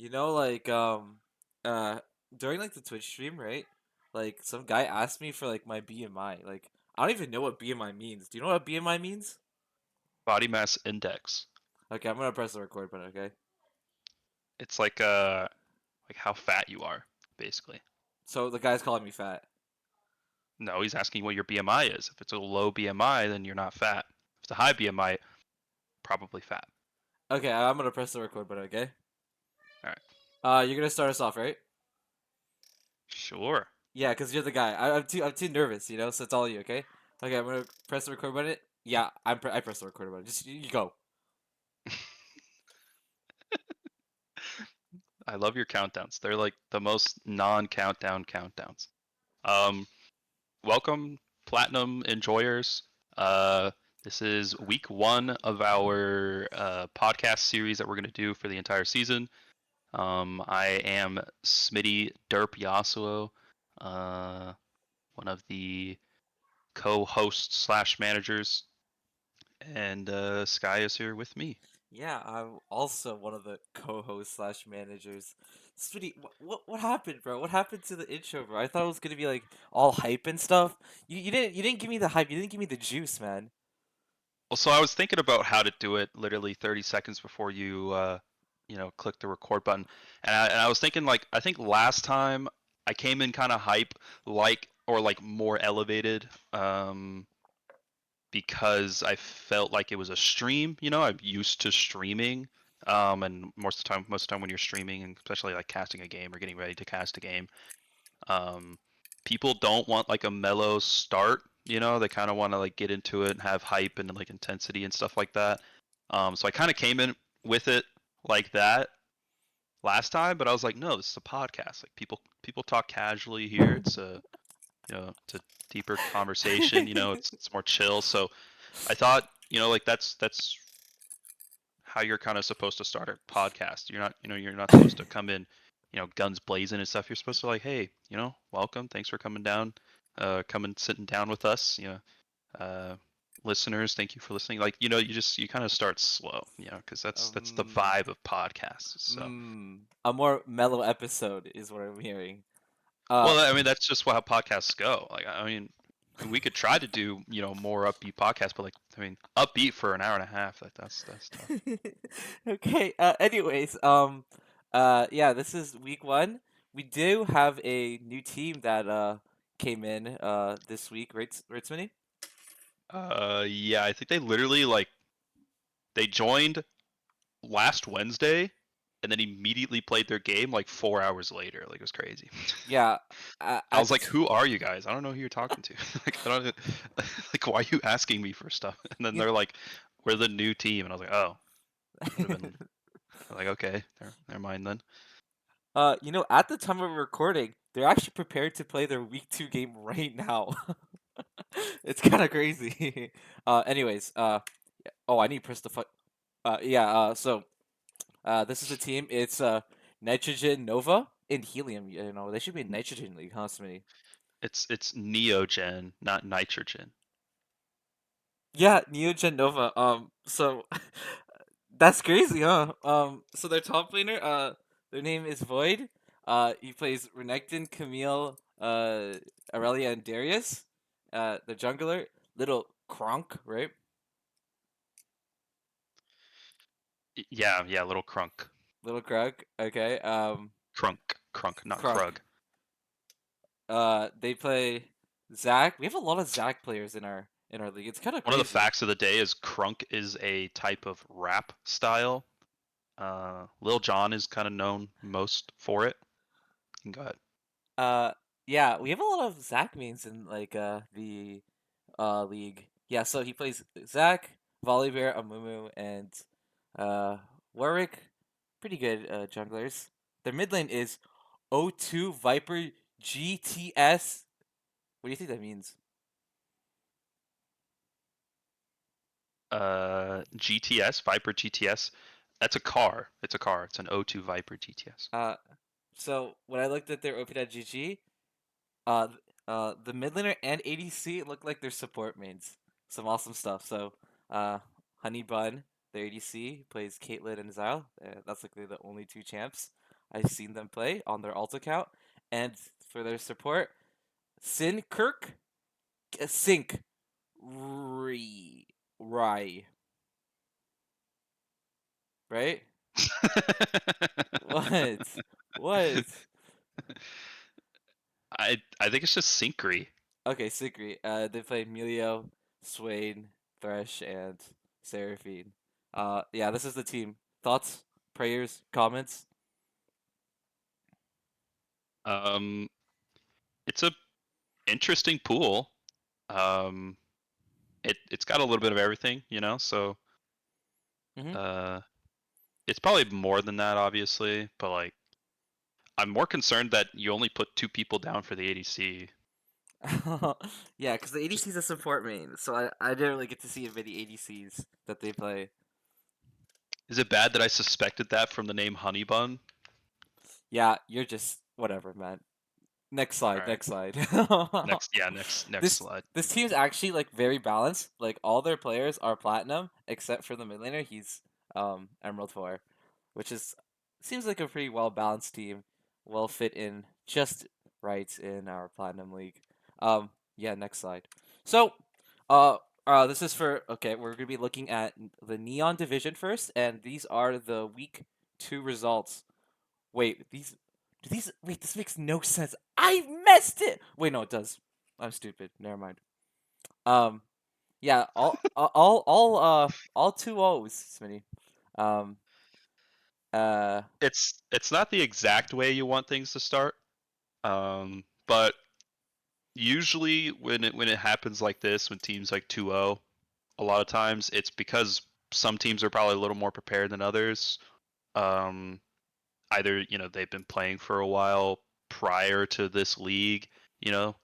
Like uh during like the Twitch stream, right? Like some guy asked me for like my BMI. Like I don't even know what BMI means. Do you know what BMI means? Body mass index. Okay, I'm gonna press the record button, okay? It's like how fat you are, basically. So the guy's calling me fat. No, he's asking what your BMI is. If it's a low BMI, then you're not fat. If it's a high BMI, probably fat. Okay, I'm gonna press the record button, okay? All right. You're gonna start us off, right? Sure. Yeah, cause you're the guy. I'm too nervous, so it's all you, okay? Okay, I'm gonna press the record button. Yeah, I press the record button. Just you go. I love your countdowns. They're like the most non-countdown countdowns. Um, Welcome, Platinum enjoyers. Uh, this is week one of our podcast series that we're gonna do for the entire season. I am Smitty Derp Yasuo, uh, one of the co-hosts slash managers, and Sky is here with me. Yeah, I'm also one of the co-hosts slash managers. Sweetie, what happened, bro? What happened to the intro, bro? I thought it was gonna be like all hype and stuff. You didn't give me the hype. You didn't give me the juice, man. Well, so I was thinking about how to do it literally 30 seconds before click the record button, and I was thinking like I think last time I came in kind of hype, like more elevated, because I felt like it was a stream. I'm used to streaming. And most of the time when you're streaming, and especially like casting a game or getting ready to cast a game, um, people don't want like a mellow start. They kind of want to like get into it and have hype and like intensity and stuff like that. So I kind of came in with it like that last time, but I was like, no, this is a podcast. Like people talk casually here. It's a deeper conversation. It's more chill. So I thought, like that's how you're kind of supposed to start a podcast. You're not supposed to come in, guns blazing and stuff. You're supposed to like, hey, welcome, thanks for coming down, coming sitting down with us. Uh, Listeners, thank you for listening. Like, you kind of start slow, because that's the Um, vibe of podcasts. So, a more mellow episode is what I'm hearing. Uh, well, I mean, that's just how podcasts go. Like, I mean, we could try to do, more upbeat podcasts, but like, I mean, upbeat for an hour and a half, that's tough. okay. Anyways, yeah, this is week one. We do have a new team that came in this week, right, Smitty? Yeah, I think they literally like they joined last Wednesday and then immediately played their game like 4 hours later. Like it was crazy. Yeah, I at was the like, "Who are you guys? I don't know who you're talking to. Like, I don't like why are you asking me for stuff?" And then you, they're like, "We're the new team," and I was like, "Oh, I would have been like, okay, never mind then." at the time of recording, they're actually prepared to play their week two game right now. It's kind of crazy. Anyways, oh, I need to press the fuck. Yeah. This is the team. It's Nitrogen Nova and Helium. They should be in Nitrogen League, huh, Smitty? It's Neogen, not nitrogen. Yeah, Neogen Nova. So that's crazy, huh? So their top laner, their name is Void. He plays Renekton, Camille, Aurelia, and Darius. The jungler, Little Kronk, right? Yeah, little crunk, Little Krug. Okay. crunk, not Krunk. Krug. They play Zac. We have a lot of Zac players in our league. It's kind of One of the crazy. facts of the day is crunk is a type of rap style. Lil Jon is kind of known most for it. You can go ahead. Uh, yeah, we have a lot of Zac mains in like the league. Yeah, so he plays Zac, Volibear, Amumu, and uh Warwick. Pretty good junglers. Their mid lane is O2 Viper GTS. What do you think that means? GTS, Viper GTS. That's a car. It's a car. It's an O2 Viper GTS. Uh, so when I looked at their OP.GG, the mid laner and ADC look like their support mains. Some awesome stuff. So, Honey Bun, their ADC, plays Caitlyn and Xyle. That's like the only two champs. I've seen them play on their alt account, and for their support, Sin Kirk, Sink, Rye, right? What? What? I think it's just Syncry. Okay, Sigri. They played Melio, Swain, Thresh, and Seraphine. Yeah, this is the team. Thoughts, prayers, comments? Um, it's a interesting pool. Um, it's got a little bit of everything, you know. So Mm-hmm. uh, it's probably more than that, obviously. But like, I'm more concerned that you only put 2 people down for the ADC. Yeah, because the ADC is a support main, so I didn't really get to see many ADCs that they play. Is it bad that I suspected that from the name Honeybun? Yeah, you're just whatever, man. Next slide, All right. next slide. Next this slide. this team's actually like very balanced. Like all their players are platinum except for the mid laner. He's Emerald 4, which is seems like a pretty well balanced team, well fit in just right in our platinum league. Yeah, next slide. So, uh this is for okay, we're going to be looking at the Neon division first, and these are the week 2 results. Wait, wait, this makes no sense. I messed it. Wait, no, it does. I'm stupid. Never mind. Um, yeah, all two O's, Smitty. Um, uh, It's not the exact way you want things to start. But usually when it happens like this, when teams like 2-0, a lot of times it's because some teams are probably a little more prepared than others. Um, Either they've been playing for a while prior to this league, you know,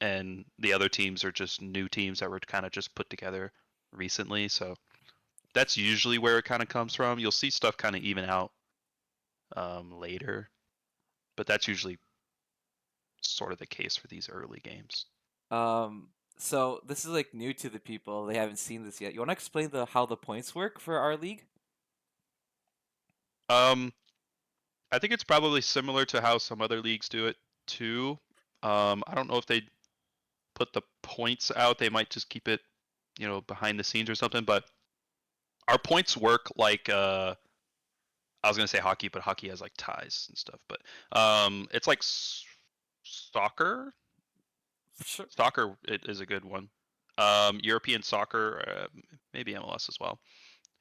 and the other teams are just new teams that were kind of just put together recently. So that's usually where it kind of comes from. You'll see stuff kind of even out later, but that's usually sort of the case for these early games. um, so this is like new to the people. They haven't seen this yet. You want to explain the how the points work for our league? Um, I think it's probably similar to how some other leagues do it too. I don't know if they put the points out. They might just keep it, behind the scenes or something. But our points work like I was gonna say hockey, but hockey has like ties and stuff. But it's like soccer. Sure. Soccer it is a good one. European soccer, maybe MLS as well.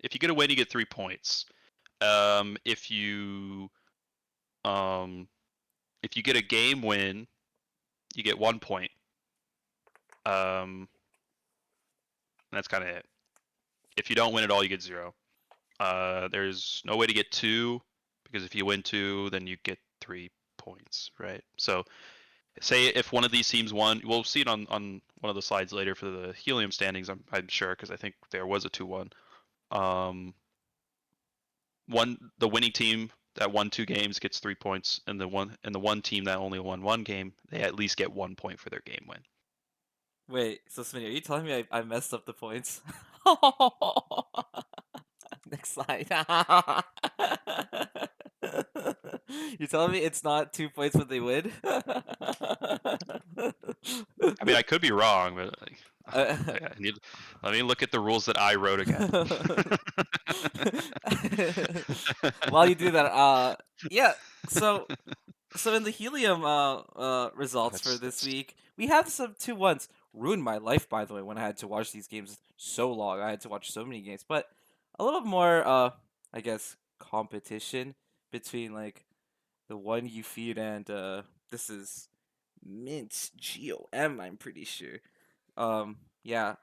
If you get a win, you get 3 points. If you um, if you get a game win, you get 1 point. That's kind of it. If you don't win at all, you get 0. There's no way to get 2 because if you win 2, then you get 3 points, right? So say if one of these teams won, we'll see it on one of the slides later for the helium standings. I'm sure because I think there was a 2-1. Um, the winning team that won 2 games gets 3 points, and the one team that only won 1 game, they at least get 1 point for their game win. Wait, so Smitty, are you telling me I messed up the points? Next slide. You're telling me it's not 2 points when they win? I mean, I could be wrong, but Uh, I need. Let me look at the rules that I wrote again. While you do that, yeah. So in the helium results for this That's week, we have some 2-1s. Ruined my life, by the way, when I had to watch these games so long. I had to watch so many games, but a little more, I guess, competition between like the one you feed and this is Mint GOM. I'm pretty sure. Yeah.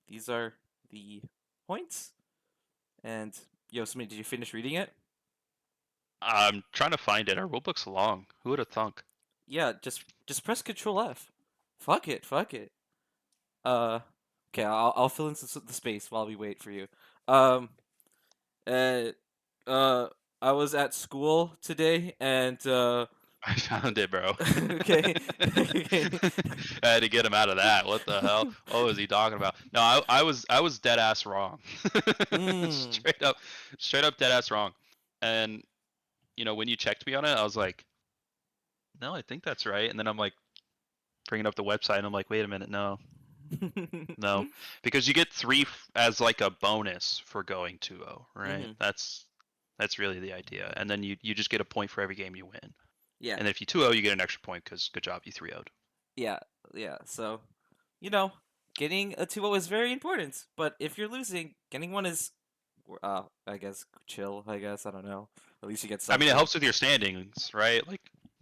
These are the points. And yo, Smith, did you finish reading it? I'm trying to find it. Our rulebook's long. Who would have thunk? Yeah, just press Control F. Fuck it, fuck it. Uh, okay, I'll fill in the space while we wait for you. Um, uh, uh, I was at school today, and I found it, bro. okay, okay. I had to get him out of that. What the hell? What was he talking about? No, I was dead ass wrong. Mm. straight up, straight up dead ass wrong. And when you checked me on it, I was like, no, I think that's right. And then I'm like bringing up the website, and I'm like, wait a minute, no, because you get 3 as like a bonus for going 2-0, right? Hmm. That's really the idea. And then you just get a point for every game you win. Yeah, And if you 2-0, you get an extra point because good job, you 3-0'd. yeah, yeah. So, you know, getting a 2-0 is very important. But if you're losing, getting one is, I guess, chill. I guess I don't know. At least you get I mean, it something. helps with your standings, right?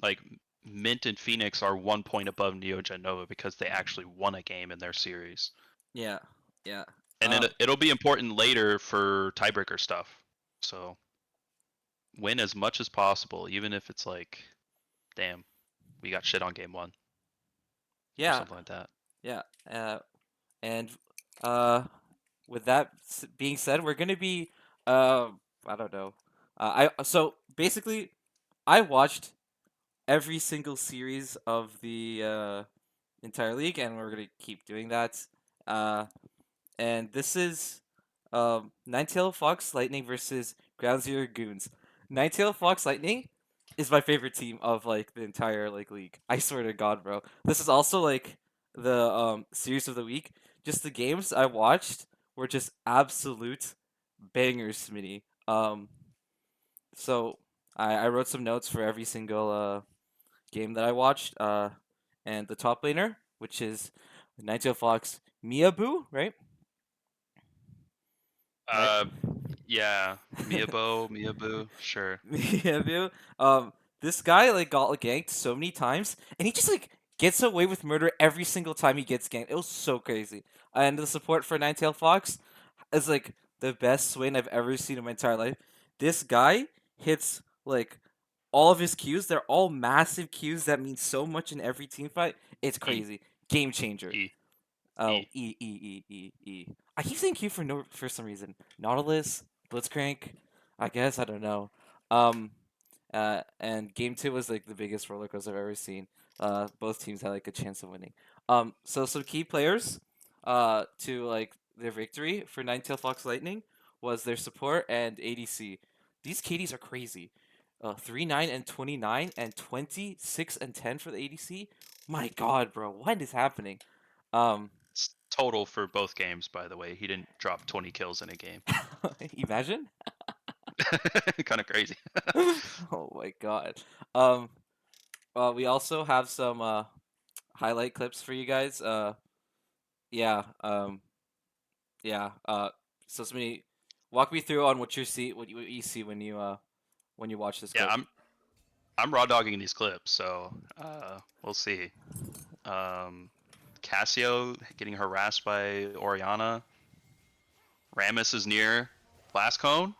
Like Mint and Phoenix are 1 point above Neogen Nova because they actually won a game in their series. Yeah, yeah. And then it'll be important later for tiebreaker stuff. So win as much as possible, even if it's like, damn, we got shit on game 1 or Yeah, something like that. yeah. And uh, with that being said, we're gonna be I don't know. I so basically, I watched every single series of the entire league, and we're gonna keep doing that. Uh, and this is Ninetale Fox Lightning versus Ground Zero Goons. Ninetale Fox Lightning is my favorite team of like the entire like league. I swear to God, bro. This is also like the series of the week. Just the games I watched were just absolute bangers to me. So I wrote some notes for every single game that I watched. And the top laner, which is Ninetale Fox Miabu, right? Right. Uh, yeah, Miyabu, sure. Miabu. Um, this guy like got like, ganked so many times, and he just like gets away with murder every single time he gets ganked. It was so crazy. And the support for Ninetale Fox is like the best swing I've ever seen in my entire life. This guy hits like all of his Qs. They're all massive Qs that mean so much in every team fight. It's E, crazy. Game changer. E, Oh, E. E. I keep saying Q for some reason. Nautilus, Blitzcrank, I guess I don't know. Um, and game two was like the biggest roller coaster I've ever seen. Both teams had like a chance of winning. So some key players, to like their victory for Ninetale Fox Lightning was their support and ADC. These KDs are crazy. 39 and 29 and 26 and 10 for the ADC. My God, bro, what is happening? Um, It's total for both games, by the way. He didn't drop 20 kills in a game. Imagine. Kind of crazy. Oh my God. Um, we also have some highlight clips for you guys. Yeah. Yeah. So somebody walk me through on what you see when you watch this Yeah, clip. I'm raw dogging these clips, so we'll see. Um, Cassio getting harassed by Oriana. Rammus is near. Blast Cone.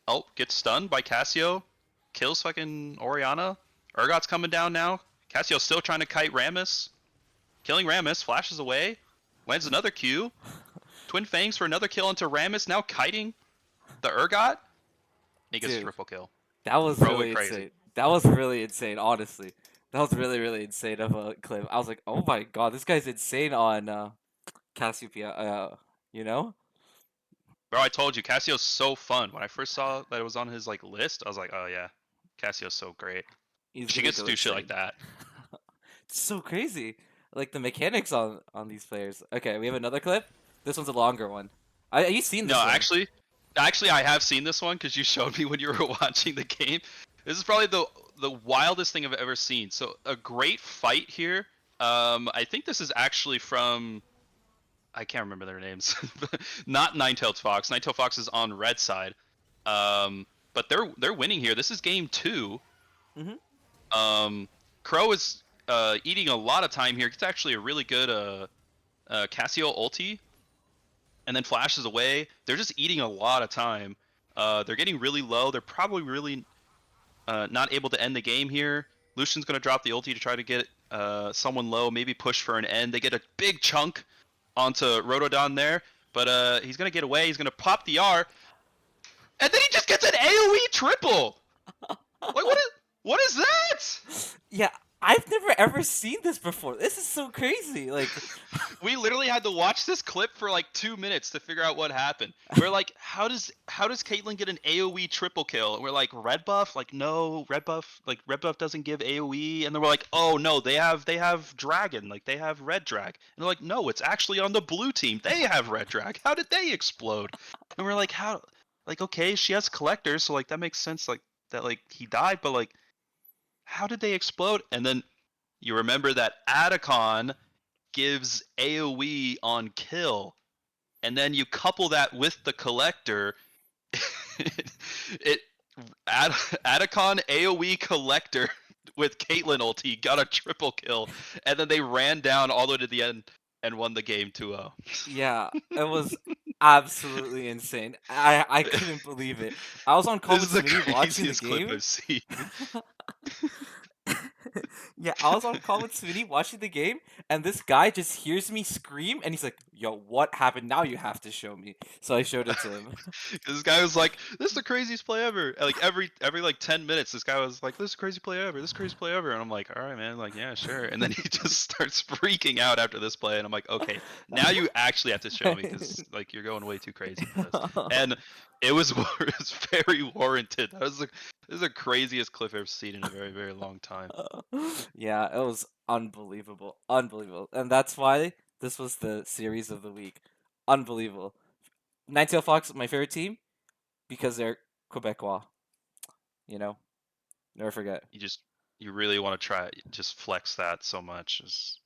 Oh, gets stunned by Cassio. Kills fucking Oriana. Urgot's coming down now. Cassio's still trying to kite Rammus. Killing Rammus. Flashes away. Lands another Q. Twin Fangs for another kill into Rammus. Now kiting the Urgot. He gets a Dude, triple kill. that was Bro went really crazy. insane. That was really insane. Honestly, that was really really insane of a clip. I was like, oh my God, this guy's insane on Cassiopeia. You know, Bro, I told you, Cassio's so fun. When I first saw that it was on his like list, I was like, oh yeah, Cassio's so great. he's She gonna gets to go do shit like insane. that. It's so crazy. Like the mechanics on these players. Okay, we have another clip. This one's a longer one. You seen No, this one? actually, I have seen this one because you showed me when you were watching the game. This is probably the wildest thing I've ever seen. So a great fight here. I think this is actually from I can't remember their names. Not Ninetales Fox. Ninetales Fox is on red side. But they're winning here. This is game 2. Mm-hmm. Crow is eating a lot of time here. It's actually a really good Cassio ulti, and then flashes away. They're just eating a lot of time. They're getting really low. They're probably really not able to end the game here. Lucian's going to drop the ulti to try to get someone low, maybe push for an end. They get a big chunk onto Rotodon there, but he's going to get away. He's going to pop the R, and then he just gets an AoE triple. Like what is that? Yeah. I've never ever seen this before. This is so crazy. Like, We literally had to watch this clip for like 2 minutes to figure out what happened. We're like, how does Caitlyn get an AoE triple kill? And we're like, red buff? Like, no, red buff doesn't give AoE. And then we're like, oh no, they have dragon, like they have red drag. And they're like, no, it's actually on the blue team. They have red drag. How did they explode? And we're like, how? Like, okay, she has collector, so like that makes sense. Like that, like he died, but like, how did they explode? And then you remember that Adacon gives AoE on kill, and then you couple that with the collector, it Adacon AoE collector with Caitlyn ulti got a triple kill, and then they ran down all the way to the end and won the game 2-0. yeah, it was absolutely insane. I couldn't believe it. I was on call This with is the Smitty watching the craziest clip game. I've seen. Yeah, I was on call with Smitty watching the game, and this guy just hears me scream, and he's like, "Yo, what happened? Now you have to show me." So I showed it to him. This guy was like, "This is the craziest play ever." And like every like 10 minutes, this guy was like, "This is a crazy play ever. This is a crazy play ever." And I'm like, "All right, man. Like, yeah, sure." And then he just starts freaking out after this play, and I'm like, "Okay, now you actually have to show me because like you're going way too crazy for this." And it was it was very warranted. This is the craziest clip I've ever seen in a very very long time. Yeah, it was unbelievable, unbelievable, and that's why this was the series of the week. Unbelievable. Ninetail Fox, my favorite team, because they're Quebecois. You know, never forget. You just you really want to try just flex that so much is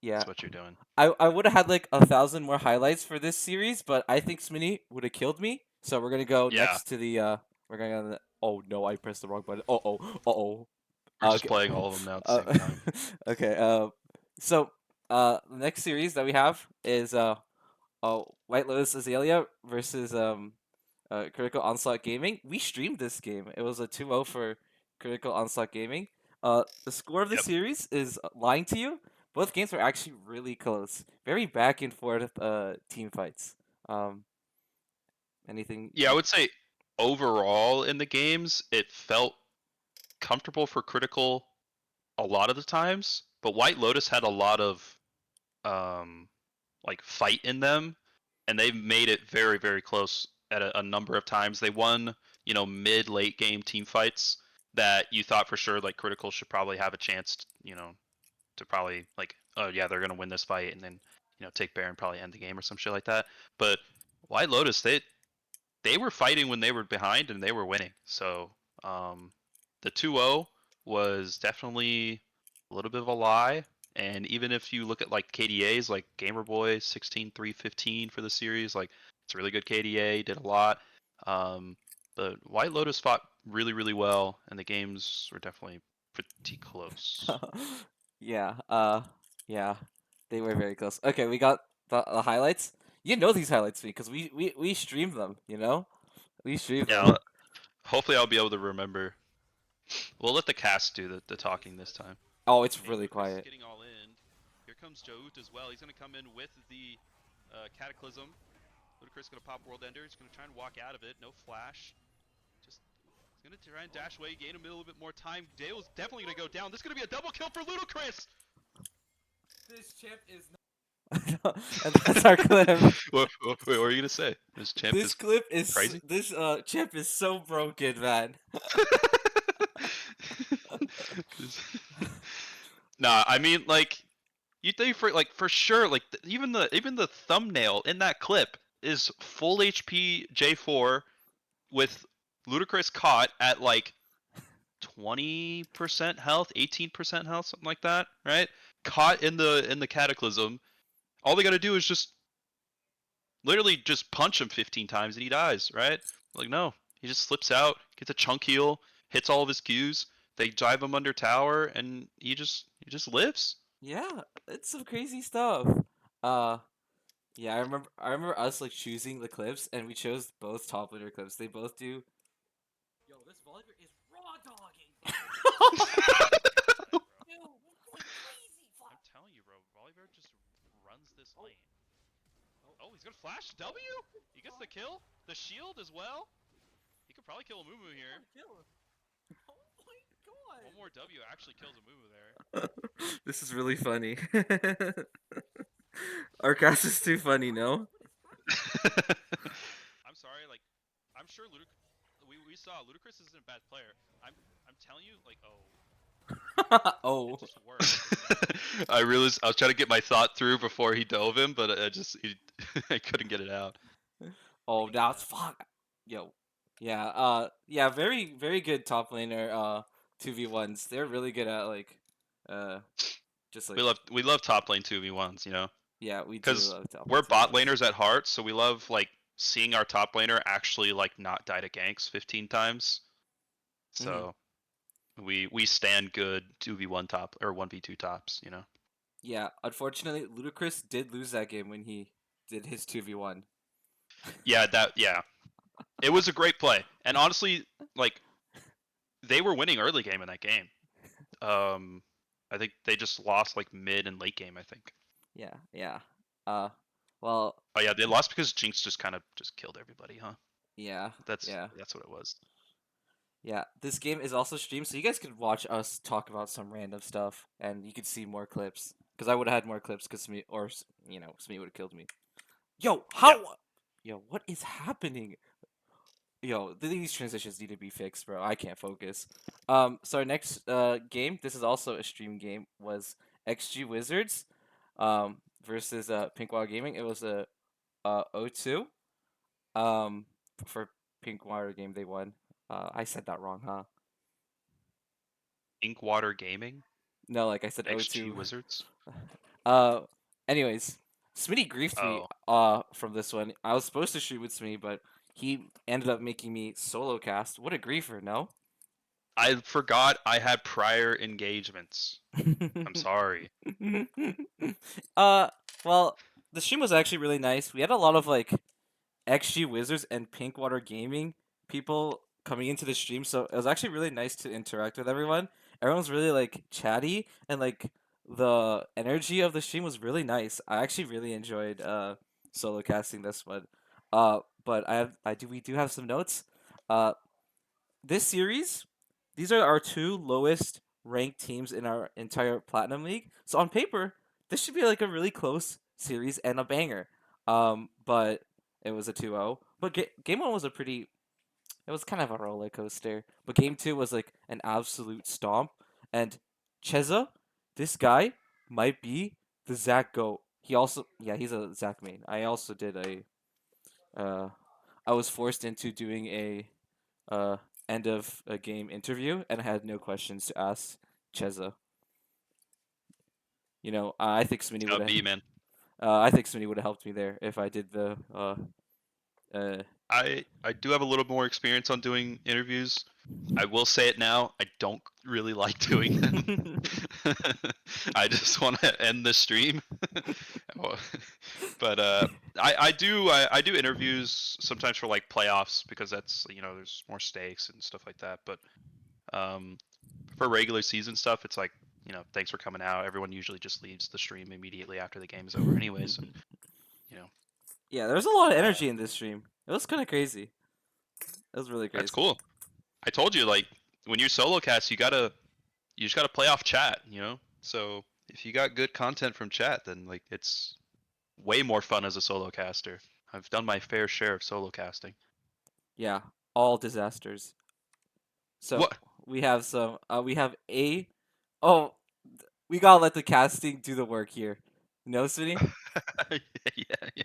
Yeah, what you're doing. I would have had like 1,000 more highlights for this series, but I think Smitty would have killed me. So we're gonna go Yeah, next to the. We're gonna. Go to the, oh no, I pressed the wrong button. Oh. we're just Okay. playing all of them now at the same Uh, time. okay. So the next series that we have is White Lotus Azalea versus Critical Onslaught Gaming. We streamed this game. It was a 2-0 for Critical Onslaught Gaming. The score of the Yep. series is lying to you. Both games were actually really close. Very back and forth team fights. Um, anything? Yeah, I would say overall in the games, it felt comfortable for Critical a lot of the times, but White Lotus had a lot of um, like fight in them, and they made it very, very close at a number of times. They won, mid late game team fights that you thought for sure like Critical should probably have a chance, to probably like, oh yeah, they're gonna win this fight, and then take Baron probably end the game or some shit like that. But White Lotus, they were fighting when they were behind and they were winning. So the 2-0 was definitely a little bit of a lie. And even if you look at like KDAs, like Gamerboy 16-3-15 for the series, like it's a really good KDA, did a lot. But White Lotus fought really, really well, and the games were definitely pretty close. Yeah. Yeah. They were very close. Okay, we got the highlights. You know these highlights, because we streamed them. We streamed them. Yeah, hopefully I'll be able to remember. We'll let the cast do the talking this time. Oh, it's Hey, really Ludacris is quiet. getting all in. Here comes Jout as well. He's going to come in with the Cataclysm. Ludacris is going to pop World Ender. He's going to try and walk out of it. No flash. Just he's going to try and dash away, gain a little bit more time. Dale's definitely going to go down. This is going to be a double kill for Ludacris. This chip is not. And that's our clip. What were you going to say? This champ This is clip is crazy? this chip is so broken, man. Nah, I mean like you think for sure like even the thumbnail in that clip is full HP J4 with Ludacris caught at like 20% health, 18% health, something like that, right? Caught in the Cataclysm. All they got to do is just literally just punch him 15 times and he dies, right? Like no, he just slips out, gets a chunk heal, hits all of his Qs. They drive him under tower and he just lives. Yeah, it's some crazy stuff. Uh, yeah, I remember us like choosing the clips, and we chose both top laner clips. They both do. Yo, this Volibear is raw dogging. Dude, going crazy. I'm telling you, bro, Volibear just runs this lane. Oh, he's gonna flash W? He gets the kill? The shield as well? He could probably kill a Mumu here. Kill him. Oh my god. One more more W actually kills a Moo there. This is really funny. Our cast is too funny, no? I'm sorry, like I'm sure we saw Ludacris isn't a bad player. I'm telling you, like, oh, Oh. it just worked. I realized I was trying to get my thought through before he dove him, but I couldn't get it out. Oh, now it's fuck. Yo. Yeah, yeah, very, very good top laner, 2v1s. They're really good at, like, uh, just like, We love top lane 2v1s, you know, yeah, we do because love top lane we're bot 2v1s. laners at heart, so we love like seeing our top laner actually like not die to ganks 15 times. Hmm. So we stand good 2v1 top or 1v2 tops, you know. Yeah, unfortunately, Ludacris did lose that game when he did his 2v1. Yeah, it was a great play, and honestly, like they were winning early game in that game. I think they just lost like mid and late game. I think. Yeah, yeah. Uh, well, Oh yeah, they lost because Jinx just kind of just killed everybody, huh? yeah, yeah. That's what it was. Yeah, this game is also streamed, so you guys could watch us talk about some random stuff, and you could see more clips. Because I would have had more clips, because Smee, or Smee would have killed me. Yo, Yeah, how? Yo, what is happening? Yo, these transitions need to be fixed, bro. I can't focus. So our next game, this is also a stream game, was XG Wizards, versus Pinkwater Gaming. It was a 0-2. For Pinkwater game, they won. I said that wrong, huh? Inkwater Gaming, No, like I said XG 0-2. Wizards. Uh, anyways, Smitty griefed me Oh, from this one. I was supposed to shoot with Smitty, but he ended up making me solo cast. What a griefer, no? I forgot I had prior engagements. I'm sorry. uh, well, the stream was actually really nice. We had a lot of like XG Wizards and Pinkwater Gaming people coming into the stream, so it was actually really nice to interact with everyone. Everyone's really like chatty, and like the energy of the stream was really nice. I actually really enjoyed solo casting this one. But we do have some notes. Uh, this series, these are our two lowest ranked teams in our entire Platinum League. So on paper, this should be like a really close series and a banger. But it was a 2-0. But game 1 was it was kind of a roller coaster. But game 2 was like an absolute stomp. And Cheza, this guy might be the Zach GOAT. Yeah, he's a Zach main. I also did I was forced into doing a uh, end of a game interview, and I had no questions to ask Cheza. I think Smitty would Got have. B, man. I think Smitty would have helped me there if I did the. Uh, I do have a little more experience on doing interviews. I will say it now. I don't really like doing them. I just want to end the stream. But I do interviews sometimes for like playoffs because that's there's more stakes and stuff like that. But um, for regular season stuff, it's like thanks for coming out. Everyone usually just leaves the stream immediately after the game is over, anyways. And you know yeah, there's a lot of uh, energy in this stream. It was kind of crazy. It was really that's crazy. cool. I told you like when you solo cast, you just gotta play off chat, you know. So if you got good content from chat, then like it's way more fun as a solo caster. I've done my fair share of solo casting. Yeah, all disasters. So What? we have some. We have a. Oh, we gotta let the casting do the work here. No, Smitty. Yeah, yeah.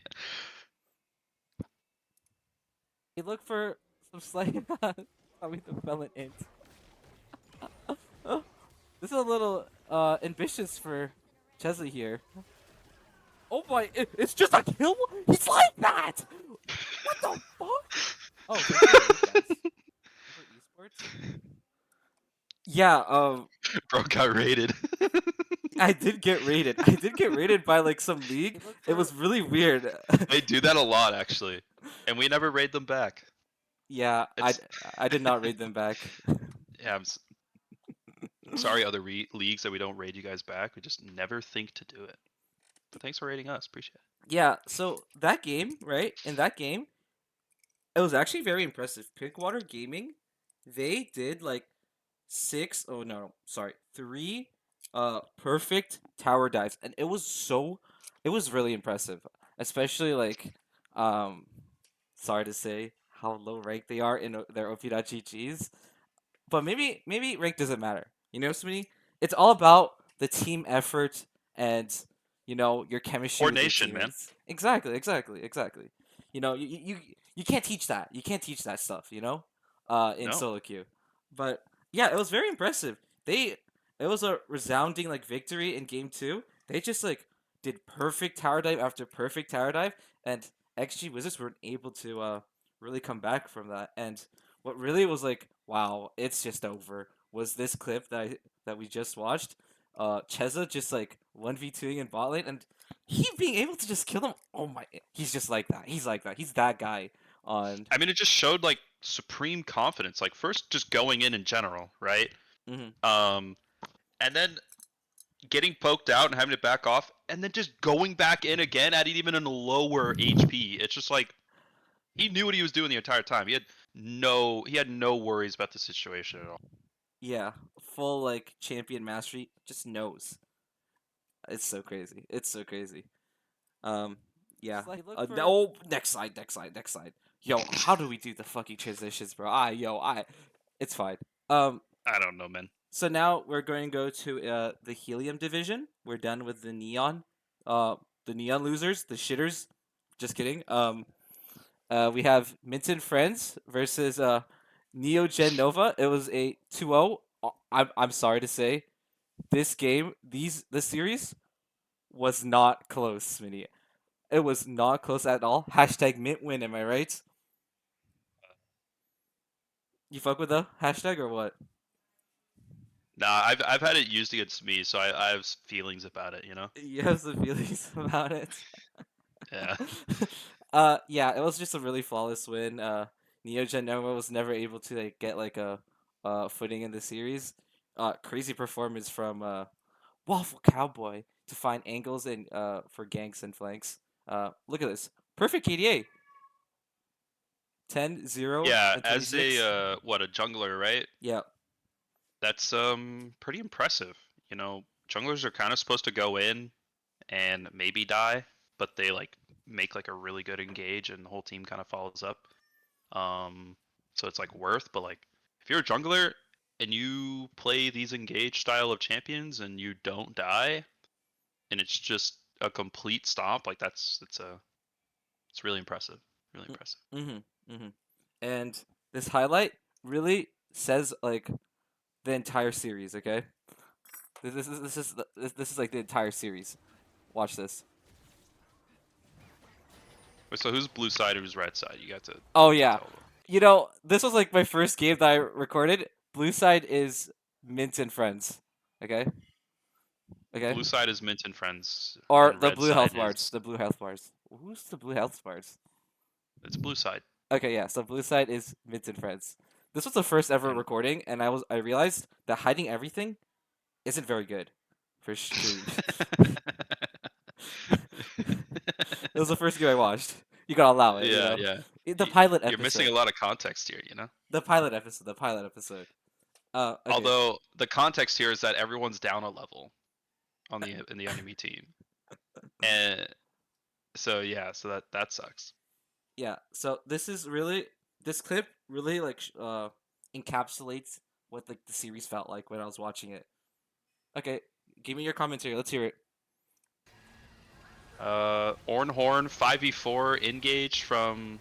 You look for some slight. I mean, the felon int. This is a little ambitious for Chesley here. Oh my! It's just a kill. He's like that. What the fuck? Oh, thanks for the guys. For esports. Yeah. Bro got raided. I did get raided. I did get raided by like some league. It was really weird. They do that a lot actually, and we never raid them back. Yeah, It's I did not raid them back. yeah. Sorry, other leagues that we don't raid you guys back. We just never think to do it. But thanks for raiding us. Appreciate it. Yeah. So that game, right? In that game, it was actually very impressive. Pinkwater Gaming, they did like six. Oh no, sorry, three perfect tower dives, and it was really impressive, especially like um sorry to say how low ranked they are in their OP.GGs, but maybe rank doesn't matter. You know, Smitty? It's all about the team effort and your chemistry with your Coordination, man. teammates. Exactly. You can't teach that. You can't teach that stuff. In No. solo queue. But yeah, it was very impressive. It was a resounding like victory in game two. They just like did perfect tower dive after perfect tower dive, and XG Wizards weren't able to really come back from that. And what really was like, wow, it's just over, was this clip that we just watched. Cheza just like 1v2ing in bot lane, and he being able to just kill him. Oh my, he's just like that. He's like that. He's that guy on. I mean, it just showed like supreme confidence. Like first, just going in general, right? Mhm. Um, and then getting poked out and having to back off, and then just going back in again at even a lower HP. It's just like he knew what he was doing the entire time. He had no worries about the situation at all. Yeah, full like champion mastery, just knows. It's so crazy. It's so crazy. Um, yeah. No, next slide. Yo, how do we do the fucking transitions, bro? It's fine. Um, I don't know, man. so now we're going to go to the helium division. We're done with the neon losers, the shitters. Just kidding. We have Minton Friends versus Neo Gen Nova. It was a 2-0. I'm sorry to say, this series was not close, Smitty. It was not close at all. Hashtag mint win, am I right? You fuck with the hashtag or what? Nah, I've had it used against me, so I have feelings about it. You have some feelings about it. Yeah. Yeah, it was just a really flawless win. Neo Gen Nova was never able to like get like a footing in the series. Crazy performance from Waffle Cowboy to find angles and for ganks and flanks. Look at this. Perfect KDA. 10, 0, Yeah, and as a 26. a jungler, right? Yeah. That's pretty impressive. Junglers are kind of supposed to go in and maybe die, but they like make like a really good engage and the whole team kind of follows up. Um, so it's like worth, but like if you're a jungler and you play these engage style of champions and you don't die and it's just a complete stomp, like it's really impressive. Really impressive. Mm-hmm. Mm-hmm. And this highlight really says like the entire series. Okay. This is like the entire series. Watch this. Wait, so who's blue side, who's red side? You got to Oh yeah. tell them. This was like my first game that I recorded. Blue side is Mint and Friends. Okay. Okay. Blue side is Mint and Friends, Or and the red blue health side bars. is The blue health bars. Who's the blue health bars? it's blue side. Okay, yeah. So blue side is Mint and Friends. This was the first ever And recording, and I realized that hiding everything isn't very good for stream. It was the first game I watched. You gotta allow it, yeah, yeah. The pilot You're missing a episode. lot of context here. The pilot episode. The pilot episode. Okay. Although the context here is that everyone's down a level in the enemy team, and so yeah, so that sucks. Yeah. So this clip really like encapsulates what like the series felt like when I was watching it. Okay, give me your commentary. Let's hear it. Ornhorn 5v4 engage from.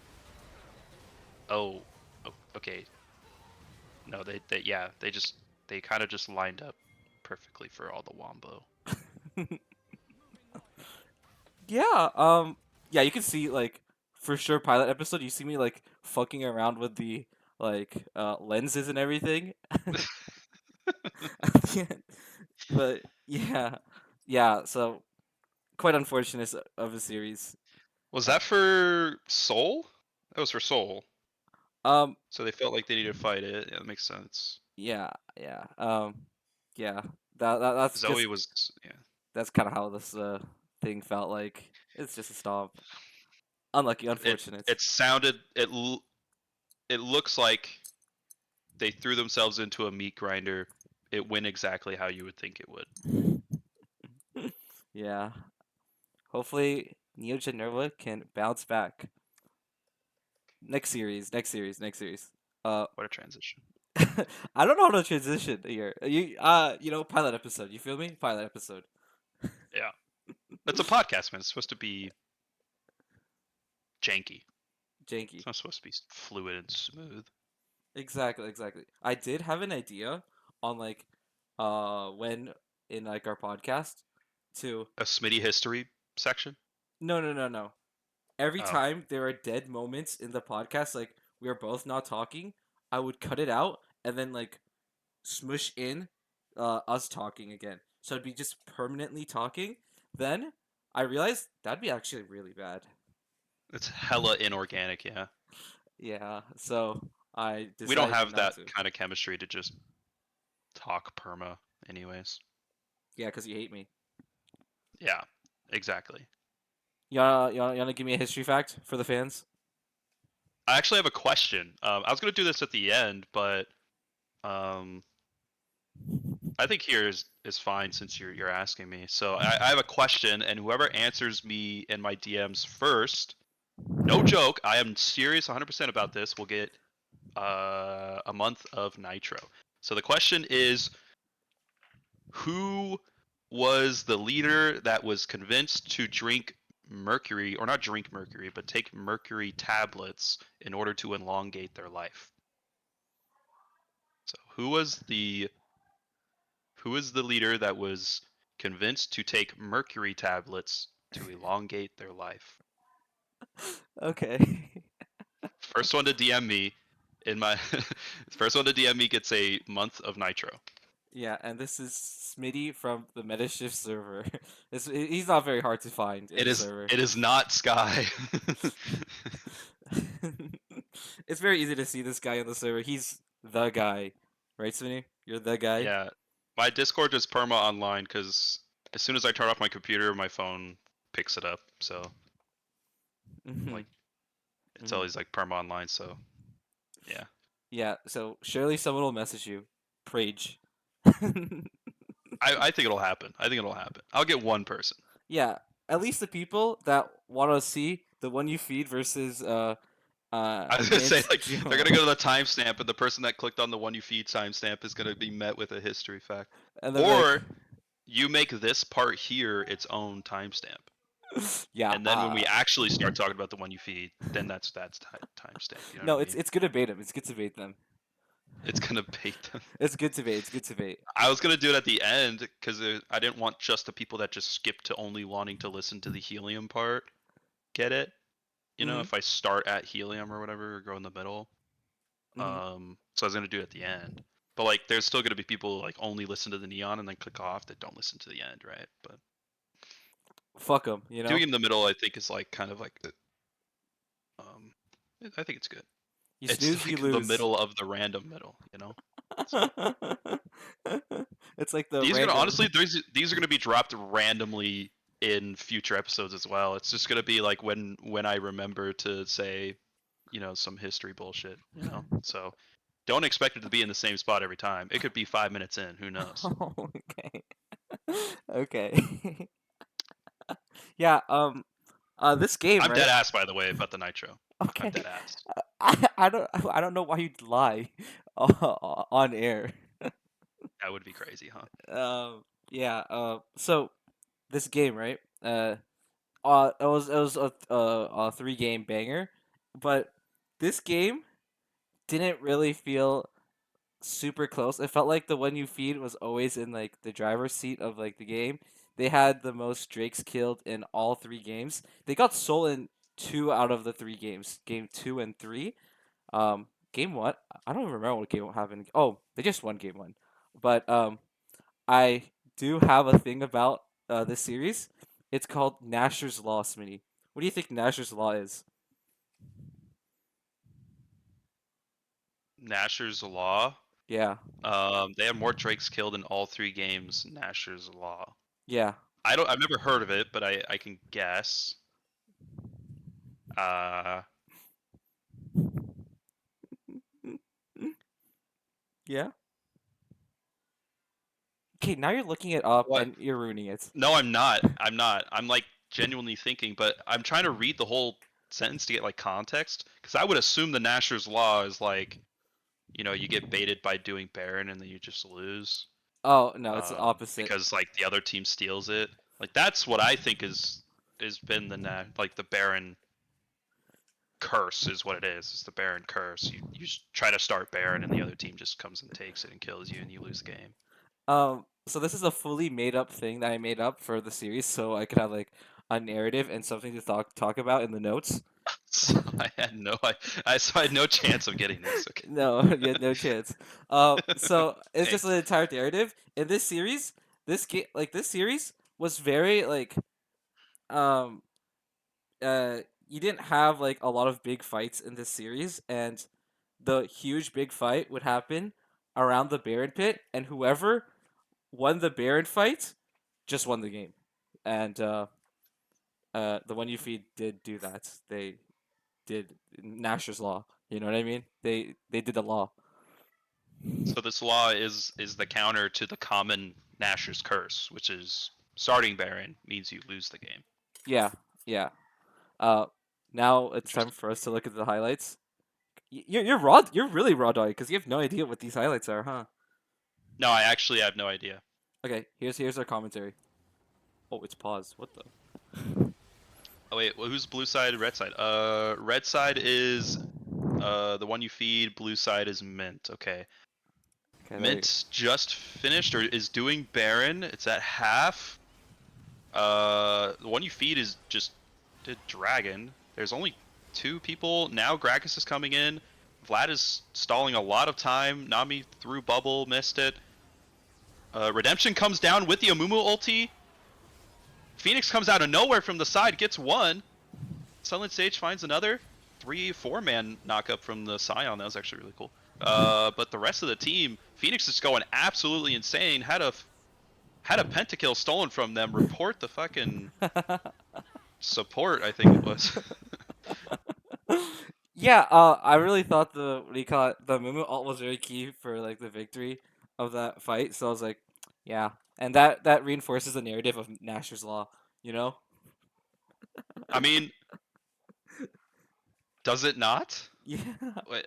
Oh, okay. No, they kind of just lined up perfectly for all the wombo. Yeah. Yeah, you can see like for sure pilot episode. You see me like fucking around with the like lenses and everything. At the end. But yeah. So quite unfortunate of a series. Was Uh, that for Soul? That was for Soul. um. So they felt like they needed to fight it. Yeah, that makes sense. Yeah. Yeah. Yeah. That's Zoe just was yeah. that's kind of how this thing felt like. It's just a stomp. Unlucky, It unfortunate. it sounded it looks like they threw themselves into a meat grinder, it went exactly how you would think it would. Yeah. Hopefully, Neo Genova can bounce back. Next series, next series, next series. Uh, What a transition. I don't know how to transition here. Pilot episode. You feel me? Pilot episode. Yeah. It's a podcast, man. It's supposed to be janky. Janky. It's not supposed to be fluid and smooth. Exactly, exactly. I did have an idea on like, when in like our podcast to A Smitty history section. no. Every Oh, time there are dead moments in the podcast, like we are both not talking, I would cut it out and then like smush in us talking again. So it'd be just permanently talking. Then I realized that'd be actually really bad. it's hella inorganic. Yeah. Yeah, so I We don't decided have not that to. kind of chemistry to just talk perma, anyways. Yeah, because you hate me. Yeah, exactly. You wanna give me a history fact for the fans? I actually have a question. I was gonna do this at the end, but um, I think here is fine since you're asking me. So I have a question, and whoever answers me in my DMs first, no joke, I am serious 100% about this, will get a month of Nitro. So the question is, who was the leader that was convinced to drink mercury, or not drink mercury, but take mercury tablets in order to elongate their life? So who was the leader that was convinced to take mercury tablets to elongate their life? Okay. First one to DM me in my first one to DM me gets a month of Nitro. Yeah, and this is Smitty from the MetaShift server. He's not very hard to find in It the is server. it is not Sky. It's very easy to see this guy on the server. He's the guy, right, Smitty? You're the guy. Yeah, my Discord is perma online because as soon as I turn off my computer, my phone picks it up. So Hmm. like it's Hmm. always like perma online. So yeah, Yeah. So surely someone will message you, Prage. I think it'll happen. I think it'll happen. I'll get one person. Yeah. At least the people that want to see the one you feed versus I was gonna say Mint like they're Gmail. gonna go to the timestamp, and the person that clicked on the one you feed timestamp is gonna be met with a history fact. And they'll be like, Or you make this part here its own timestamp, yeah. and then when we actually start talking about the one you feed, then that's timestamp. You know what No, I it's mean? it's good to bait them. It's good to bait them. It's gonna bait them. It's good to bait. It's good to bait. I was gonna do it at the end because I didn't want just the people that just skip to only wanting to listen to the helium part get it. You know, Hmm. if I start at helium or whatever, or go in the middle. Hmm. So I was gonna do it at the end. But like, there's still gonna be people who, like only listen to the neon and then click off that don't listen to the end, right? But Fuck them. You doing know. it in the middle, I think is like kind of like, um, I think it's good. You It's snooze, you like the lose. middle of the random middle, you know. So It's like the these are gonna random. honestly, these are gonna be dropped randomly in future episodes as well. It's just gonna be like when I remember to say, some history bullshit, So don't expect it to be in the same spot every time. It could be 5 minutes in. Who knows? Okay. Okay. Yeah. This game, I'm dead right? ass, by the way, about the nitro. I'm Okay. dead ass. I don't know why you'd lie on air. That would be crazy, huh? Yeah. So this game, right? It was a 3 game banger, but this game didn't really feel super close. It felt like the one you feed was always in like the driver's seat of like the game. They had the most Drakes killed in all 3 games. They got stolen 2 out of the 3 games. Game 2 and 3. Game 1. I don't remember what game happened. Oh, they just won game 1. But I do have a thing about this series. It's called Nasher's Law, Smitty. What do you think Nasher's Law is? Nasher's Law. Yeah, They have more Drakes killed in all 3 games. Nasher's Law. yeah. I've never heard of it, but I can guess. Uh, Yeah. Okay, now you're looking it up What? and you're ruining it. No, I'm not. I'm not. I'm like genuinely thinking, but I'm trying to read the whole sentence to get like context, because I would assume the Nasher's Law is like, you get baited by doing Baron and then you just lose, Oh no, it's the opposite. because like the other team steals it. Like that's what I think is been like the Baron curse is what it is. It's the Baron curse. You try to start Baron and the other team just comes and takes it and kills you and you lose the game. So this is a fully made up thing that I made up for the series, so I could have like a narrative and something to talk about in the notes. So so I had no chance of getting this. Okay. No, you had no chance. So it's Dang. just an entire narrative in this series. This series was very like um uh you didn't have like a lot of big fights in this series, and the huge big fight would happen around the Baron pit, and whoever won the Baron fight just won the game. And the one you feed did do that. They did Nasher's law. You know what I mean? They did the law. So this law is the counter to the common Nasher's curse, which is starting Baron means you lose the game. Yeah, yeah. Uh, now it's time Interesting. for us to look at the highlights. You're raw. You're really raw dog because you have no idea what these highlights are, huh? No, I actually have no idea. Okay, here's our commentary. Oh, it's paused. What the? Oh wait, who's blue side, red side? Red side is the one you feed. Blue side is Mint. Okay. Okay, there you Mint just finished or is doing Baron. It's at half. The one you feed is just did Dragon. There's only two people now. Gragas is coming in. Vlad is stalling a lot of time. Nami threw bubble, missed it. Redemption comes down with the Amumu ulti. Phoenix comes out of nowhere from the side, gets one. Sunlit Sage finds another. 3-4 man knockup from the Scion. That was actually really cool. But the rest of the team, Phoenix is going absolutely insane. Had a pentakill stolen from them. Report the fucking go. support, I think it was. Yeah, I really thought the what do you call it? The movement ult was very key for like the victory of that fight. So I was like, yeah, and that reinforces the narrative of Nasher's law. You know? I mean, does it not? Yeah. Wait,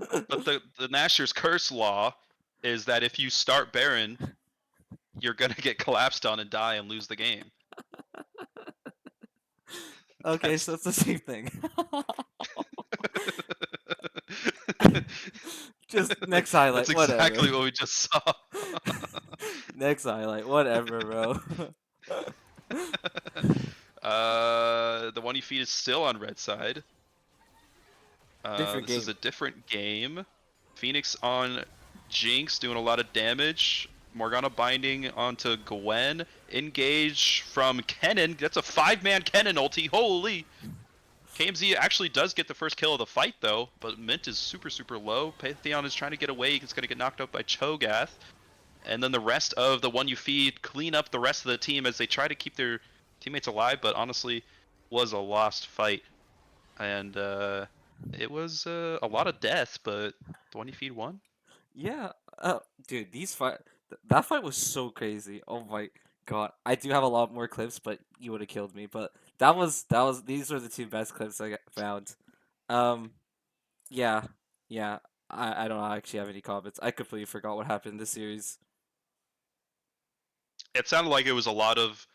but the Nasher's curse law is that if you start Baron, you're gonna get collapsed on and die and lose the game. Okay, That's so it's the same thing. Just next that's highlight, whatever. exactly what we just saw. Next highlight, whatever, bro. The one you feed is still on red side. Different This is game. a different game. Phoenix on Jinx doing a lot of damage. Morgana binding onto Gwen. Engage from Kennen. That's a 5-man Kennen ulti. Holy! KMZ actually does get the first kill of the fight though, but Mint is super, super low. Pantheon is trying to get away. He's going to get knocked out by Cho'Gath. And then the rest of the one you feed clean up the rest of the team as they try to keep their teammates alive, but honestly was a lost fight. And it was a lot of death, but the one you feed won. Yeah. Dude, that fight was so crazy. Oh my god. I do have a lot more clips, but you would have killed me. But that was these were the two best clips found. Um, yeah, yeah. I don't actually have any comments. I completely forgot what happened in this series. It sounded like it was a lot of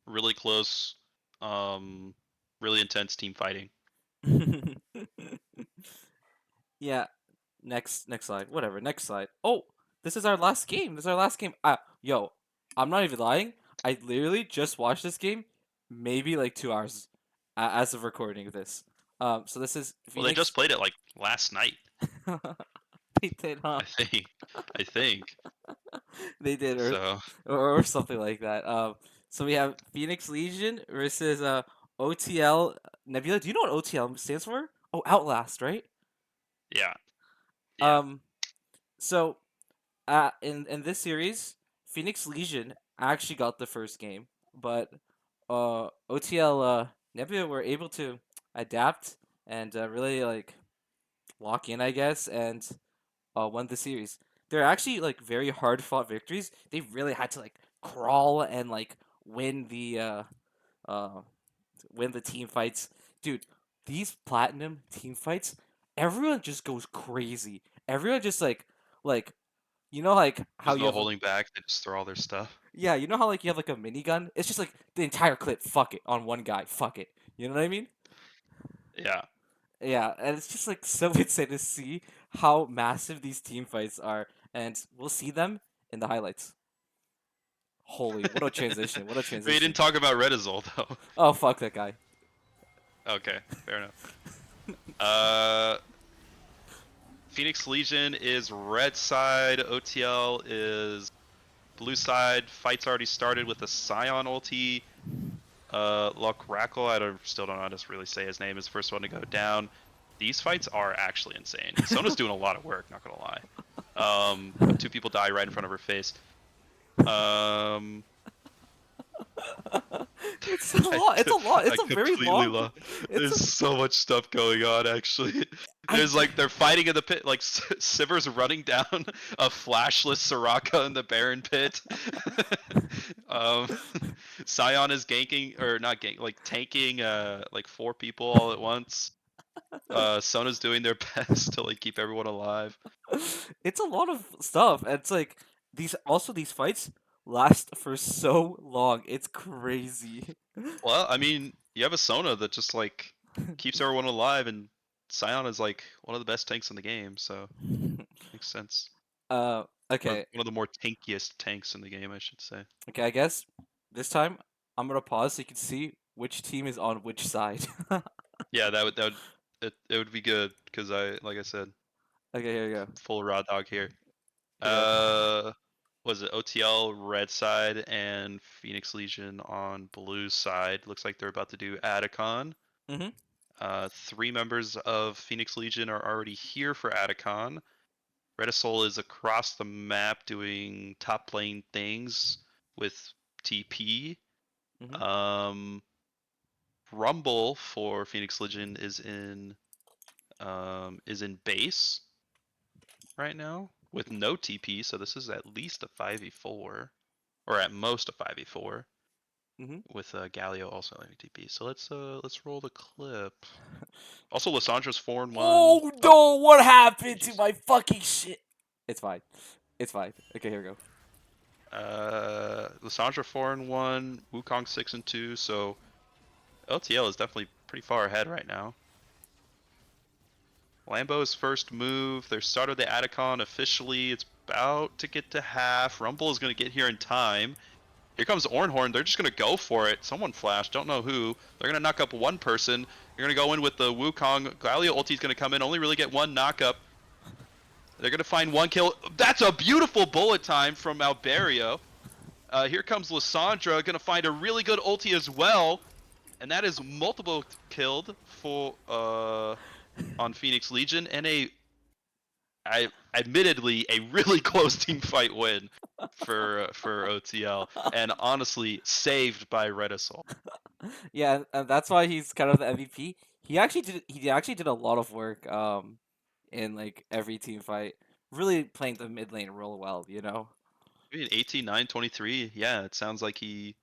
really close, um, really intense team fighting. Yeah. Next slide. Whatever. Next slide. Oh, this is our last game. This is our last game. Yo, I'm not even lying. I literally just watched this game, maybe like 2 hours, as of recording of this. So this is Well, they Phoenix. just played it like last night, They did, huh? I think. I think. They did, So or something like that. So we have Phoenix Legion versus OTL Nebula. Do you know what OTL stands for? Oh, Outlast, right? yeah, yeah. Um, so in this series, Phoenix Legion actually got the first game, but OTL Nebula were able to adapt and really like lock in, I guess, and won the series. They're actually like very hard fought victories. They really had to like crawl and like win the uh win the team fights. Dude, these platinum team fights, everyone just goes crazy. Everyone just like like how There's you no have holding back. They just throw all their stuff. yeah, you know how like you have like a minigun? It's just like the entire clip, fuck it, on one guy, fuck it. You know what I mean? Yeah. Yeah, and it's just like so insane to see how massive these team fights are, and we'll see them in the highlights. Holy, what a transition! What a We didn't transition! talk about Redazol though. Oh fuck that guy. Okay, fair enough. Uh, Phoenix Legion is red side. OTL is blue side. Fight's already started with a Scion ulti. Lokrackle, still don't know how to really say his name, is the first one to go down. These fights are actually insane. Sona's doing a lot of work, not gonna lie. But two people die right in front of her face. Um, It's a lot. It's a lot. I It's a very completely long. lost. It's There's a. so much stuff going on, actually. I. There's like they're fighting in the pit, like Sivir's running down a flashless Soraka in the Baron pit. um, Scion is ganking or not gank, like tanking like 4 people all at once. Sona's doing their best to like keep everyone alive. It's a lot of stuff. And it's like these fights last for so long. It's crazy. Well, I mean, you have a Sona that just like keeps everyone alive, and Scion is like one of the best tanks in the game, so makes sense. uh. One Okay. of the more tankiest tanks in the game, I should say. Okay. I guess this time I'm gonna pause so you can see which team is on which side. Yeah, it would be good because like I said, Okay. Here we go. full raw dog here. Okay. Uh, was it OTL red side and Phoenix Legion on blue side? Looks like they're about to do Adacon. Mhm. 3 members of Phoenix Legion are already here for Adacon. Redisol is across the map doing top lane things with TP. Mhm. Um, Rumble for Phoenix Legion is in base right now with no TP, so this is at least a 5v4 or at most a 5v4 Mhm. with Galio also having TP. So let's roll the clip. Also, Lissandra's 4-1. Oh Oh, no! What happened to jeez. my fucking shit? It's fine. It's fine. Okay, here we go. Lissandra 4-1, Wukong 6-2. So LTL is definitely pretty far ahead right now. Lambo's first move. They started the Adacon officially. It's about to get to half. Rumble is going to get here in time. Here comes Ornhorn. They're just going to go for it. Someone flashed. Don't know who. They're going to knock up one person. They're going to go in with the Wukong. Galio ulti is going to come in. Only really get one knockup. They're going to find one kill. That's a beautiful bullet time from Alberio. Here comes Lissandra. Going to find a really good ulti as well. And that is multiple killed for on Phoenix Legion and admittedly a really close team fight win for OTL, and honestly saved by Redisol. Yeah, and that's why he's kind of the MVP. He actually did a lot of work in like every team fight, really playing the mid lane real well, you know. I mean, 18, 9, 23. Yeah, it sounds like he,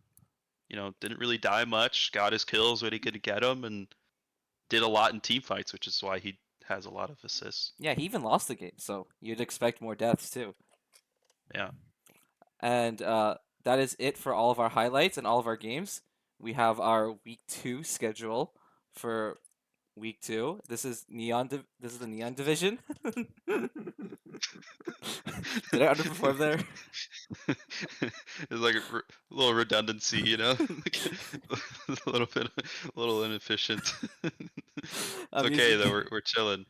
didn't really die much, got his kills when he could get them, and did a lot in team fights, which is why he has a lot of assists. Yeah, he even lost the game, so you'd expect more deaths too. Yeah. And that is it for all of our highlights and all of our games. We have our week 2 schedule for week 2. This is this is the Neon division. Did I underperform there? It's like a little redundancy, a little bit, a little inefficient. It's I'm okay using though. We're chilling.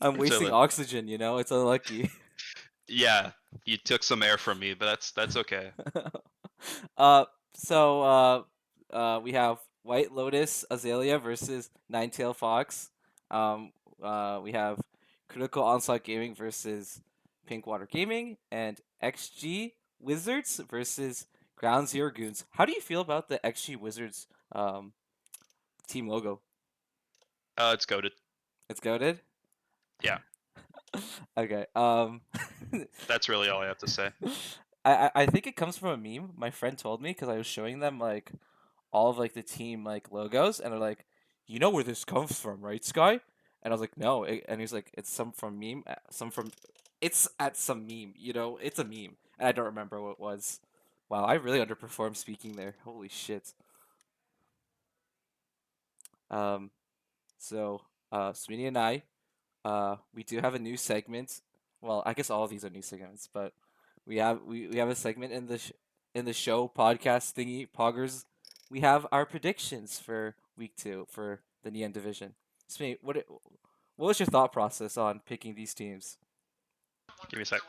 I'm We're wasting chilling. oxygen, you know? It's unlucky. Yeah, you took some air from me, but that's okay. uh so we have White Lotus Azalea versus Ninetail Fox. Um we have Critical Onslaught Gaming versus Pinkwater Gaming and XG Wizards versus Ground Zero Goons. How do you feel about the XG Wizards team logo? It's goaded. It's goated. Yeah. Okay. That's really all I have to say. I think it comes from a meme. My friend told me because I was showing them like all of like the team like logos, and they're like, "You know where this comes from, right, Sky?" And I was like, "No," and he's like, "It's some from meme, some from, it's at some meme, it's a meme," and I don't remember what it was. Wow, I really underperformed speaking there. Holy shit. Um, so Sweeney and I, we do have a new segment. Well, I guess all of these are new segments, but we have a segment in the show podcast thingy poggers. We have our predictions for week 2 for the Neon division. Sweeney, what was your thought process on picking these teams? Give me a sec.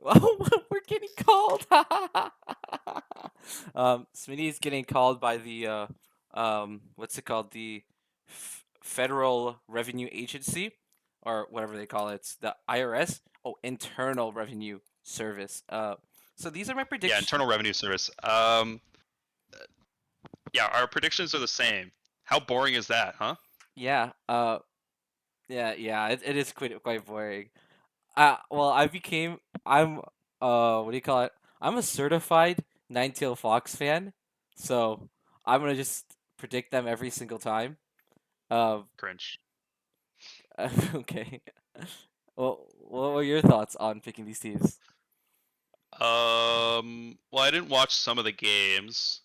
Oh, we're getting called. Smitty is getting called by the what's it called? The Federal Revenue Agency, or whatever they call it. It's the IRS. Oh, Internal Revenue Service. So these are my Yeah, predictions. Internal Revenue Service. Yeah, our predictions are the same. How boring is that, huh? Yeah. Yeah. It is quite boring. Well, I'm what do you call it? I'm a certified Nine-Tailed Fox fan, so I'm gonna just predict them every single time. Um, Cringe. okay. Well, what were your thoughts on picking these teams? Well, I didn't watch some of the games,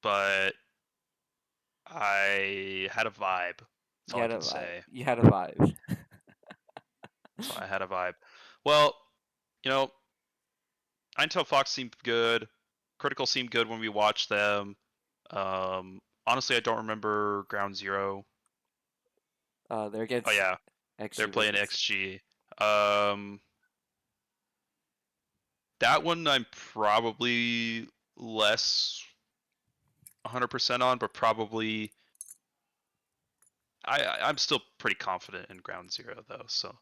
but I had a vibe. That's You all I had a can vibe. say. You had a vibe. So I had a vibe. Well, you know, Intel Fox seemed good. Critical seemed good when we watched them. Honestly, I don't remember Ground Zero. They're Oh against yeah, they're XG playing Wizards. XG. Um, that one I'm probably less 100% on, but probably I'm still pretty confident in Ground Zero though. So,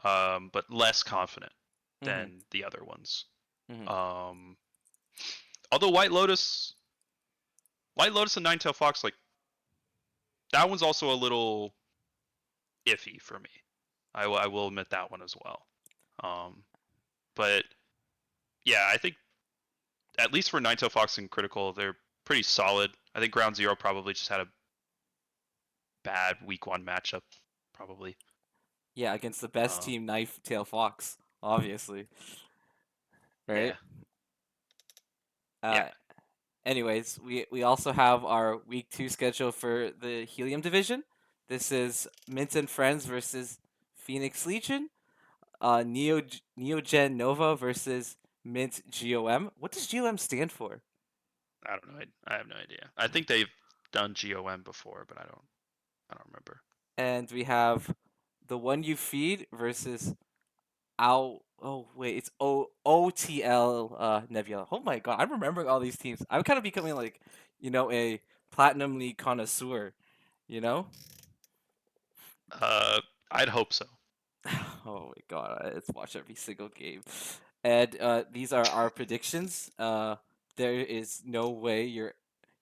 but less confident Mhm. than the other ones. Mhm. Um, although White Lotus and Ninetail Fox, like that one's also a little iffy for me. I will admit that one as well. Um, but yeah, I think at least for Ninetail Fox and Critical, they're pretty solid. I think Ground Zero probably just had a bad week 1 matchup, probably. Yeah, against the best Um, team, Knife Tail Fox, obviously, right? yeah, yeah. Uh, Anyways, we also have our week 2 schedule for the Helium division. This is Mint and Friends versus Phoenix Legion. Neogen Nova versus Mint GOM. What does GOM stand for? I don't know. I have no idea. I think they've done GOM before, but I don't remember. And we have the One You Feed versus Ow. Oh wait, it's OTL Nebula. Oh my god, I'm remembering all these teams. I'm kind of becoming like, a Platinum League connoisseur. You know? Uh, I'd hope so. Oh my god, let's watch every single game. And these are our predictions. There is no way you're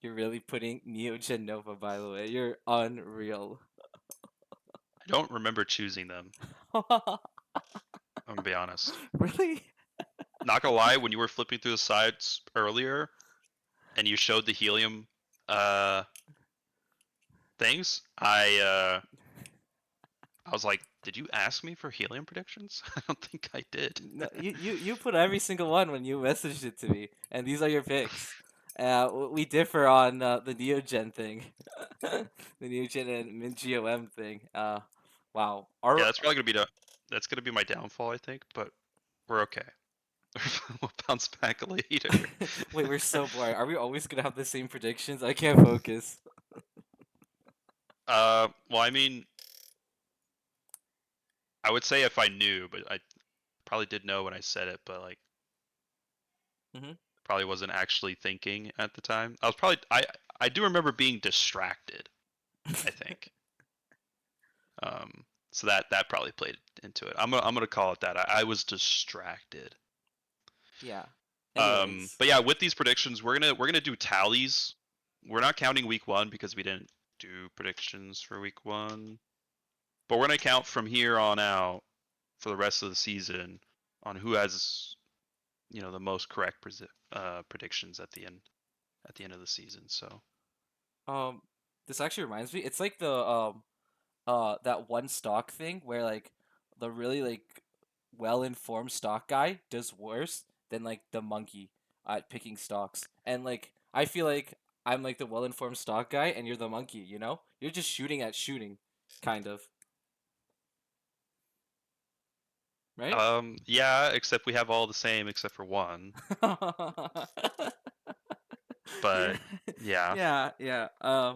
really putting Neogen Nova, by the way. You're unreal. I don't remember choosing them. I'm gonna be honest. Really? Not gonna lie, when you were flipping through the sides earlier and you showed the helium uh things, I was like, did you ask me for helium predictions? I don't think I did. No, you put every single one when you messaged it to me, and these are your picks. We differ on the Neogen thing, the Neogen and Min thing. Wow. Yeah, Our that's gonna be my downfall, I think, but we're okay. We'll bounce back later. Wait, we're so boring. Are we always gonna have the same predictions? I can't focus. Well, I mean, I would say if I knew, but I probably did know when I said it, but like Hmm. probably wasn't actually thinking at the time. I do remember being distracted, I think. So that probably played into it. I'm gonna call it that. I was distracted. Yeah. Anyways, But yeah, with these predictions, we're gonna do tallies. We're not counting week 1 because we didn't do predictions for week 1. But we're gonna count from here on out for the rest of the season on who has, the most correct predictions at the end of the season. So Um, this actually reminds me. It's like the that one stock thing where like the really like well informed stock guy does worse than like the monkey at picking stocks. And like I feel like I'm like the well informed stock guy and you're the monkey, you know? You're just shooting at shooting, kind of. Right? yeah, except we have all the same except for one. Yeah. But yeah. Yeah, yeah.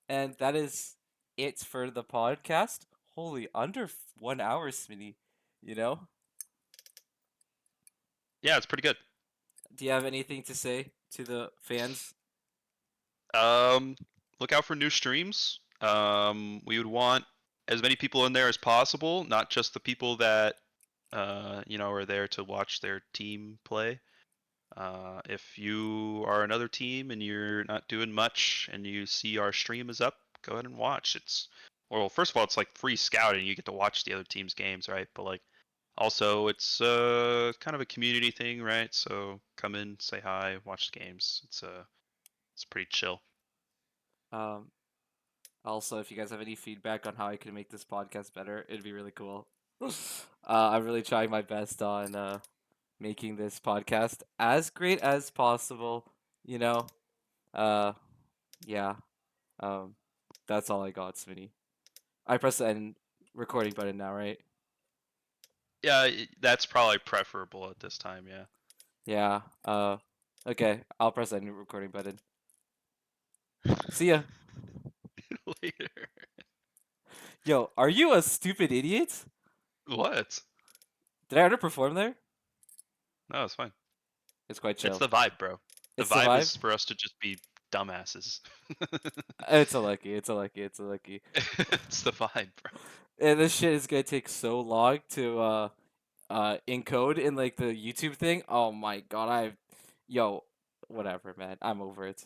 And that is it for the podcast. Holy, under 1 hour, Smitty. You know? Yeah, it's pretty good. Do you have anything to say to the fans? Um, look out for new streams. We would want as many people in there as possible, not just the people that are there to watch their team play. If you are another team and you're not doing much and you see our stream is up, go ahead and watch. Well, first of all, it's like free scouting. You get to watch the other team's games, right? But like also it's kind of a community thing, right? So come in, say hi, watch the games. It's pretty chill. Um, Also, if you guys have any feedback on how I can make this podcast better, it'd be really cool. I'm really trying my best on making this podcast as great as possible. You know, uh, yeah. Um, that's all I got, Smitty. I press the end recording button now, right? Yeah, that's probably preferable at this time, yeah. Yeah. Okay. I'll press the end recording button. See ya. Later. Yo, are you a stupid idiot? What? Did I underperform there? No, it's fine. It's quite It's chill. the vibe, bro. The It's the vibe vibe. is for us to just be dumbasses. It's a lucky. It's a lucky. It's a lucky. It's the vibe, bro. And this shit is gonna take so long to encode in like the YouTube thing. Oh my god, whatever, man. I'm over it.